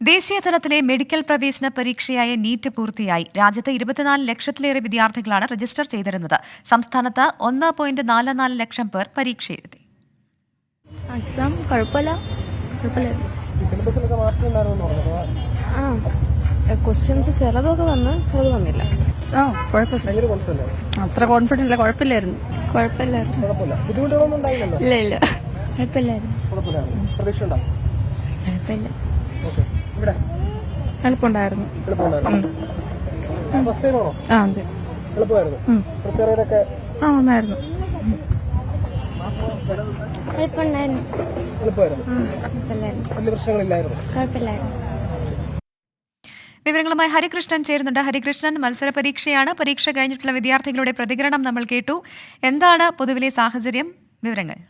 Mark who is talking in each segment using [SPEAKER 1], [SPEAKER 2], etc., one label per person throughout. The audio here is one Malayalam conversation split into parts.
[SPEAKER 1] ദേശീയ തലത്തിലെ മെഡിക്കൽ പ്രവേശന പരീക്ഷയായ നീറ്റ് പൂർത്തിയായി. രാജ്യത്ത് 24 ലക്ഷത്തിലേറെ വിദ്യാർത്ഥികളാണ് രജിസ്റ്റർ ചെയ്തിരുന്നത്. സംസ്ഥാനത്ത് 1.44 ലക്ഷം പേർ പരീക്ഷ എഴുതി.
[SPEAKER 2] എക്സാം ക്വസ്റ്റ്യൻസ് ചിലതൊക്കെ വന്ന് ചിലത് വന്നില്ല.
[SPEAKER 3] അത്ര കോൺഫിഡന്റ് ഇല്ല. കുഴപ്പമില്ലായിരുന്നു.
[SPEAKER 2] ഇല്ല ഇല്ല കുഴപ്പമില്ലായിരുന്നു.
[SPEAKER 3] എളുപ്പമുണ്ടായിരുന്നു. നന്നായിരുന്നു.
[SPEAKER 1] വിവരങ്ങളുമായി ഹരികൃഷ്ണൻ ചേരുന്നുണ്ട്. ഹരികൃഷ്ണൻ, മത്സര പരീക്ഷയാണ്. പരീക്ഷ കഴിഞ്ഞിട്ടുള്ള വിദ്യാർത്ഥികളുടെ പ്രതികരണം നമ്മൾ കേട്ടു. എന്താണ് പൊതുവിലെ സാഹചര്യം? വിവരങ്ങൾ.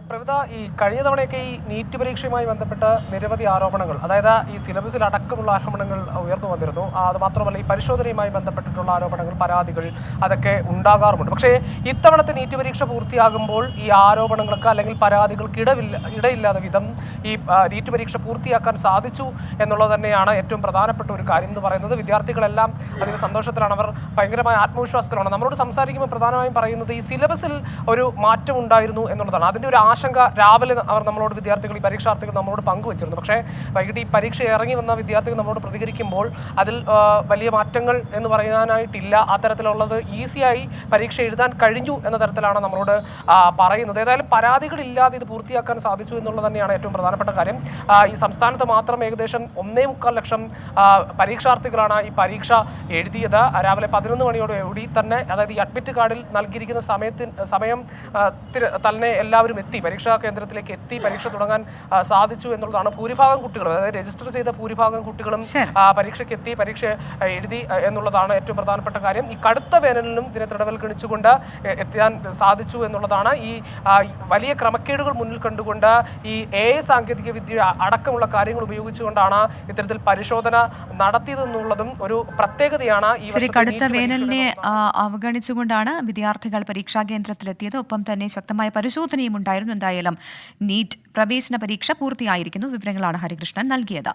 [SPEAKER 4] പ്രവിത, ഈ കഴിഞ്ഞ തവണയൊക്കെ ഈ നീറ്റ് പരീക്ഷയുമായി ബന്ധപ്പെട്ട് നിരവധി ആരോപണങ്ങൾ, അതായത് ഈ സിലബസിൽ അടക്കമുള്ള ആരോപണങ്ങൾ ഉയർന്നു വന്നിരുന്നു. അത് മാത്രമല്ല, ഈ പരിശോധനയുമായി ബന്ധപ്പെട്ടിട്ടുള്ള ആരോപണങ്ങൾ, പരാതികൾ അതൊക്കെ ഉണ്ടാകാറുമുണ്ട്. പക്ഷേ ഇത്തവണത്തെ നീറ്റ് പരീക്ഷ പൂർത്തിയാകുമ്പോൾ ഈ ആരോപണങ്ങൾക്ക് അല്ലെങ്കിൽ പരാതികൾക്ക് ഇടയില്ലാത്ത വിധം ഈ നീറ്റ് പരീക്ഷ പൂർത്തിയാക്കാൻ സാധിച്ചു എന്നുള്ളത് തന്നെയാണ് ഏറ്റവും പ്രധാനപ്പെട്ട ഒരു കാര്യം എന്ന് പറയുന്നത്. വിദ്യാർത്ഥികളെല്ലാം അതിന് സന്തോഷത്തിലാണ്, അവർ ഭയങ്കരമായ ആത്മവിശ്വാസത്തിലാണ്. നമ്മളോട് സംസാരിക്കുമ്പോൾ പ്രധാനമായും പറയുന്നത് ഈ സിലബസിൽ ഒരു മാറ്റം ഉണ്ടായിരുന്നു എന്നുള്ളതാണ്. അതിൻ്റെ ഒരു ആശങ്ക രാവിലെ അവർ നമ്മളോട് വിദ്യാർത്ഥികൾ, ഈ പരീക്ഷാർത്ഥികൾ നമ്മളോട് പങ്കുവച്ചിരുന്നു. പക്ഷേ വൈകിട്ട് ഈ പരീക്ഷ ഇറങ്ങി വന്ന വിദ്യാർത്ഥികൾ നമ്മളോട് പ്രതികരിക്കുമ്പോൾ അതിൽ വലിയ മാറ്റങ്ങൾ എന്ന് പറയാനായിട്ടില്ല. അത്തരത്തിലുള്ളത് ഈസിയായി പരീക്ഷ എഴുതാൻ കഴിഞ്ഞു എന്ന തരത്തിലാണ് നമ്മളോട് പറയുന്നത്. ഏതായാലും പരാതികളില്ലാതെ ഇത് പൂർത്തിയാക്കാൻ സാധിച്ചു എന്നുള്ളത് തന്നെയാണ് ഏറ്റവും പ്രധാനപ്പെട്ട കാര്യം. ഈ സംസ്ഥാനത്ത് മാത്രം ഏകദേശം 1.25 ലക്ഷം പരീക്ഷാർത്ഥികളാണ് ഈ പരീക്ഷ എഴുതിയത്. രാവിലെ 11 മണിയോടുകൂടി തന്നെ, അതായത് ഈ അഡ്മിറ്റ് കാർഡിൽ നൽകിയിരിക്കുന്ന സമയം തന്നെ എല്ലാവരും എത്തി, പരീക്ഷാ കേന്ദ്രത്തിലേക്ക് എത്തി പരീക്ഷ തുടങ്ങാൻ സാധിച്ചു എന്നുള്ളതാണ്. ഭൂരിഭാഗം കുട്ടികളും, അതായത് രജിസ്റ്റർ ചെയ്ത ഭൂരിഭാഗം കുട്ടികളും പരീക്ഷയ്ക്ക് എത്തി, പരീക്ഷ എഴുതി എന്നുള്ളതാണ് ഏറ്റവും പ്രധാനപ്പെട്ട കാര്യം. ഈ കടുത്ത വേനലിനും ഇതിനെ തൃണവൽക്കരിച്ചുകൊണ്ട് എത്താൻ സാധിച്ചു എന്നുള്ളതാണ്. ഈ വലിയ ക്രമക്കേടുകൾ മുന്നിൽ കണ്ടുകൊണ്ട് ഈ AI സാങ്കേതിക വിദ്യ അടക്കമുള്ള കാര്യങ്ങൾ ഉപയോഗിച്ചുകൊണ്ടാണ് ഇത്തരത്തിൽ പരിശോധന നടത്തിയതെന്നുള്ളതും ഒരു പ്രത്യേകതയാണ്.
[SPEAKER 1] ഈ കടുത്ത വേനലിനെ അവഗണിച്ചുകൊണ്ടാണ് വിദ്യാർത്ഥികൾ പരീക്ഷാ കേന്ദ്രത്തിലെത്തിയത്. ഒപ്പം തന്നെ ശക്തമായ പരിശോധനയും ഉണ്ടായിരുന്നു. എന്തായാലും നീറ്റ് പ്രവേശന പരീക്ഷ പൂർത്തിയായിരിക്കുന്നു. വിവരങ്ങളാണ് ഹരികൃഷ്ണൻ നൽകിയത്.